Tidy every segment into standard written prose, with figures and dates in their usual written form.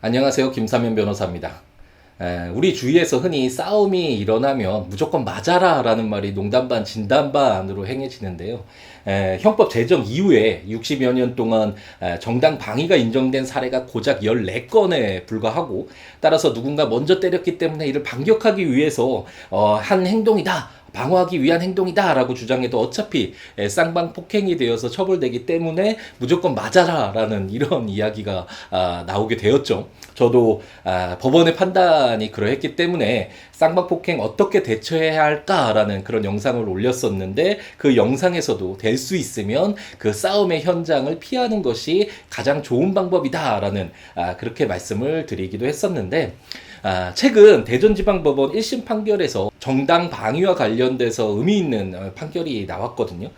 안녕하세요. 김사면 변호사입니다. 우리 주위에서 흔히 싸움이 일어나면 무조건 맞아라 라는 말이 농담 반 진담 반으로 행해지는데요. 형법 제정 이후에 60여 년 동안 정당 방위가 인정된 사례가 고작 14건에 불과하고, 따라서 누군가 먼저 때렸기 때문에 이를 반격하기 위해서 한 행동이다, 방어하기 위한 행동이다 라고 주장해도 어차피 쌍방폭행이 되어서 처벌되기 때문에 무조건 맞아라 라는 이런 이야기가 나오게 되었죠. 저도 법원의 판단이 그러했기 때문에 쌍방폭행 어떻게 대처해야 할까라는 그런 영상을 올렸었는데, 그 영상에서도 될 수 있으면 그 싸움의 현장을 피하는 것이 가장 좋은 방법이다라는 그렇게 말씀을 드리기도 했었는데, 최근 대전지방법원 1심 판결에서 정당 방위와 관련돼서 의미 있는 판결이 나왔거든요.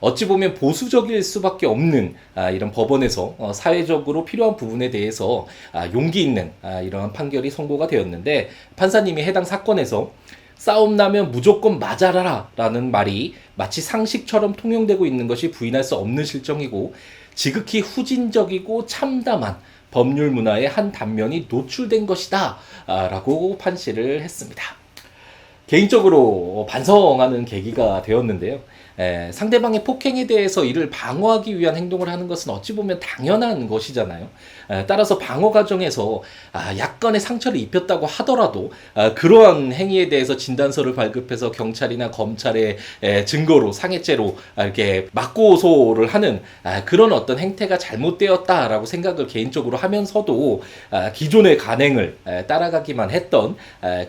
어찌 보면 보수적일 수밖에 없는 이런 법원에서 사회적으로 필요한 부분에 대해서 용기 있는 이러한 판결이 선고가 되었는데, 판사님이 해당 사건에서 싸움 나면 무조건 맞아라 라는 말이 마치 상식처럼 통용되고 있는 것이 부인할 수 없는 실정이고, 지극히 후진적이고 참담한 법률 문화의 한 단면이 노출된 것이다 라고 판시를 했습니다. 개인적으로 반성하는 계기가 되었는데요. 상대방의 폭행에 대해서 이를 방어하기 위한 행동을 하는 것은 어찌 보면 당연한 것이잖아요. 따라서 방어 과정에서 약간의 상처를 입혔다고 하더라도 그러한 행위에 대해서 진단서를 발급해서 경찰이나 검찰의 증거로 상해죄로 이렇게 맞고소를 하는 그런 어떤 행태가 잘못되었다라고 생각을 개인적으로 하면서도 기존의 간행을 따라가기만 했던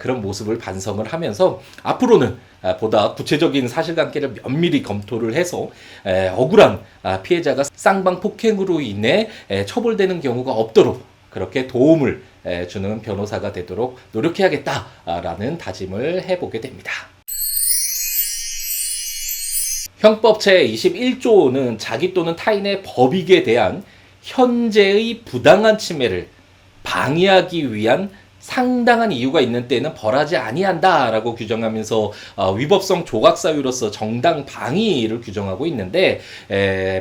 그런 모습을 반성을 하면서, 앞으로는 보다 구체적인 사실관계를 면밀히 검토를 해서 억울한 피해자가 쌍방폭행으로 인해 처벌되는 경우가 없도록 그렇게 도움을 주는 변호사가 되도록 노력해야겠다라는 다짐을 해보게 됩니다. 형법 제21조는 자기 또는 타인의 법익에 대한 현재의 부당한 침해를 방해하기 위한 상당한 이유가 있는 때에는 벌하지 아니한다라고 규정하면서 위법성 조각사유로서 정당 방위를 규정하고 있는데,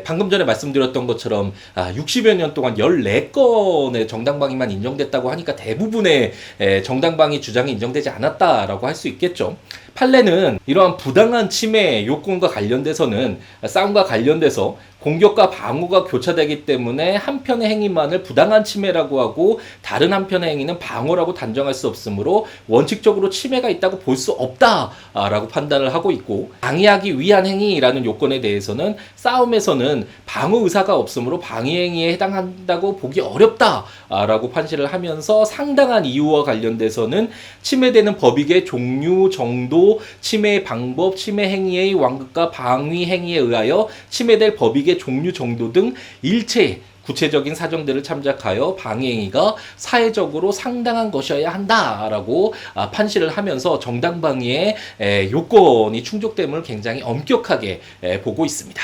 방금 전에 말씀드렸던 것처럼 60여 년 동안 14건의 정당 방위만 인정됐다고 하니까 대부분의 정당 방위 주장이 인정되지 않았다라고 할 수 있겠죠. 판례는 이러한 부당한 침해 요건과 관련돼서는 싸움과 관련돼서 공격과 방어가 교차되기 때문에 한편의 행위만을 부당한 침해라고 하고 다른 한편의 행위는 방어라고 단정할 수 없으므로 원칙적으로 침해가 있다고 볼 수 없다라고 판단을 하고 있고, 방해하기 위한 행위라는 요건에 대해서는 싸움에서는 방어 의사가 없으므로 방해 행위에 해당한다고 보기 어렵다라고 판시를 하면서, 상당한 이유와 관련돼서는 침해되는 법익의 종류, 정도, 침해의 방법, 침해 행위의 완급과 방위 행위에 의하여 침해될 법익의 종류, 정도 등 일체의 구체적인 사정들을 참작하여 방해행위가 사회적으로 상당한 것이어야 한다라고 판시를 하면서 정당 방위의 요건이 충족됨을 굉장히 엄격하게 보고 있습니다.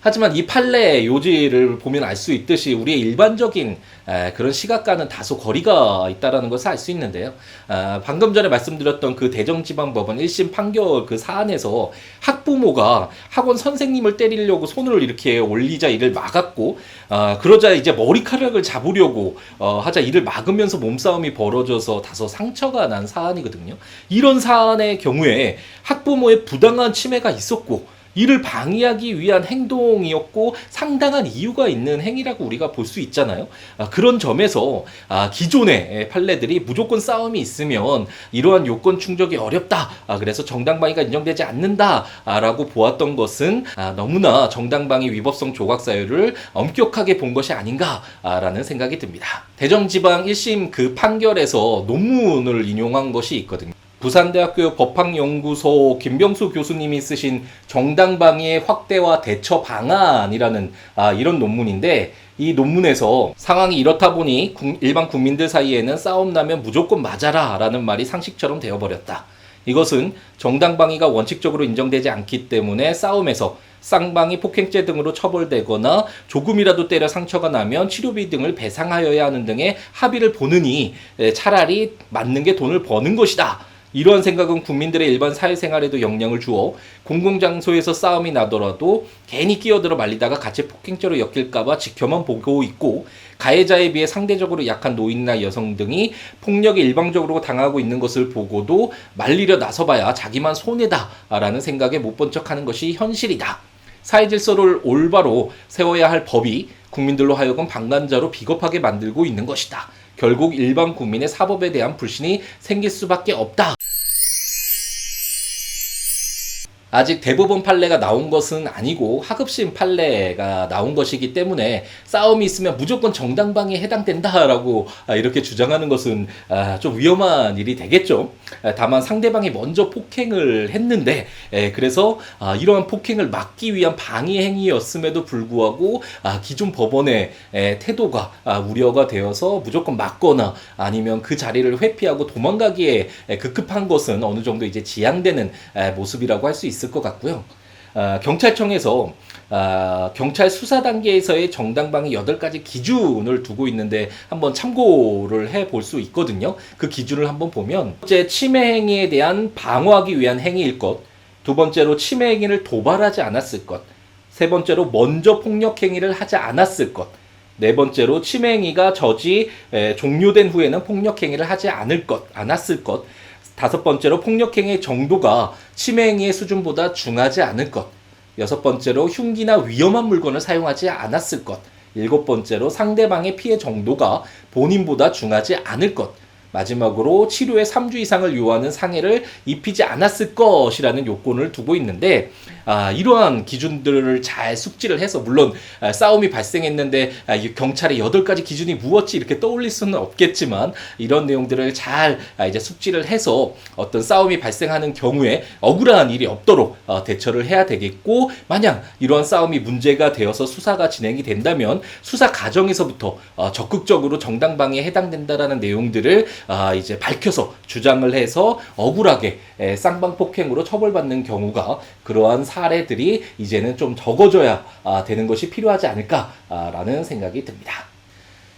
하지만 이 판례의 요지를 보면 알 수 있듯이 우리의 일반적인 그런 시각과는 다소 거리가 있다는 것을 알 수 있는데요. 방금 전에 말씀드렸던 그 대전지방법원 1심 판결 그 사안에서 학부모가 학원 선생님을 때리려고 손을 이렇게 올리자 이를 막았고, 그러자 이제 머리카락을 잡으려고 하자 이를 막으면서 몸싸움이 벌어져서 다소 상처가 난 사안이거든요. 이런 사안의 경우에 학부모의 부당한 침해가 있었고 이를 방해하기 위한 행동이었고 상당한 이유가 있는 행위라고 우리가 볼 수 있잖아요. 그런 점에서 기존의 판례들이 무조건 싸움이 있으면 이러한 요건 충족이 어렵다, 그래서 정당방위가 인정되지 않는다라고 보았던 것은 너무나 정당방위 위법성 조각사유를 엄격하게 본 것이 아닌가라는 생각이 듭니다. 대전지방 1심 그 판결에서 논문을 인용한 것이 있거든요. 부산대학교 법학연구소 김병수 교수님이 쓰신 정당방위의 확대와 대처 방안이라는 이런 논문인데, 이 논문에서 상황이 이렇다 보니 일반 국민들 사이에는 싸움 나면 무조건 맞아라 라는 말이 상식처럼 되어버렸다. 이것은 정당방위가 원칙적으로 인정되지 않기 때문에 싸움에서 쌍방이 폭행죄 등으로 처벌되거나 조금이라도 때려 상처가 나면 치료비 등을 배상하여야 하는 등의 합의를 보느니 차라리 맞는 게 돈을 버는 것이다. 이러한 생각은 국민들의 일반 사회생활에도 영향을 주어 공공장소에서 싸움이 나더라도 괜히 끼어들어 말리다가 가치 폭행죄로 엮일까봐 지켜만 보고 있고, 가해자에 비해 상대적으로 약한 노인이나 여성 등이 폭력에 일방적으로 당하고 있는 것을 보고도 말리려 나서봐야 자기만 손해다라는 생각에 못 본 척하는 것이 현실이다. 사회 질서를 올바로 세워야 할 법이 국민들로 하여금 방관자로 비겁하게 만들고 있는 것이다. 결국 일반 국민의 사법에 대한 불신이 생길 수밖에 없다. 아직 대법원 판례가 나온 것은 아니고 하급심 판례가 나온 것이기 때문에 싸움이 있으면 무조건 정당방위에 해당된다라고 이렇게 주장하는 것은 좀 위험한 일이 되겠죠. 다만 상대방이 먼저 폭행을 했는데, 그래서 이러한 폭행을 막기 위한 방위 행위였음에도 불구하고 기존 법원의 태도가 우려가 되어서 무조건 막거나 아니면 그 자리를 회피하고 도망가기에 급급한 것은 어느 정도 이제 지양되는 모습이라고 할 수 있을 것 같고요. 경찰청에서 경찰 수사 단계에서의 정당방위 8가지 기준을 두고 있는데 한번 참고를 해볼 수 있거든요. 그 기준을 한번 보면, 첫째, 침해 행위에 대한 방어하기 위한 행위일 것, 두 번째로 침해 행위를 도발하지 않았을 것, 세 번째로 먼저 폭력 행위를 하지 않았을 것, 네 번째로 침해 행위가 종료된 후에는 폭력 행위를 하지 않았을 것, 다섯 번째로 폭력행위의 정도가 침해행위의 수준보다 중하지 않을 것, 여섯 번째로 흉기나 위험한 물건을 사용하지 않았을 것, 일곱 번째로 상대방의 피해 정도가 본인보다 중하지 않을 것, 마지막으로 치료에 3주 이상을 요하는 상해를 입히지 않았을 것이라는 요건을 두고 있는데, 이러한 기준들을 잘 숙지를 해서, 물론 싸움이 발생했는데 경찰의 8가지 기준이 무엇지 이렇게 떠올릴 수는 없겠지만, 이런 내용들을 잘 이제 숙지를 해서 어떤 싸움이 발생하는 경우에 억울한 일이 없도록 대처를 해야 되겠고, 만약 이러한 싸움이 문제가 되어서 수사가 진행이 된다면 수사 과정에서부터 적극적으로 정당방위에 해당된다라는 내용들을 이제 밝혀서 주장을 해서 억울하게 쌍방폭행으로 처벌받는 경우가, 그러한 사례들이 이제는 좀 적어져야 되는 것이 필요하지 않을까라는 생각이 듭니다.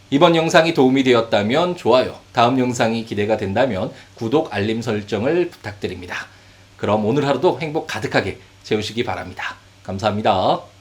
이번 영상이 도움이 되었다면 좋아요, 다음 영상이 기대가 된다면 구독, 알림 설정을 부탁드립니다. 그럼 오늘 하루도 행복 가득하게 채우시기 바랍니다. 감사합니다.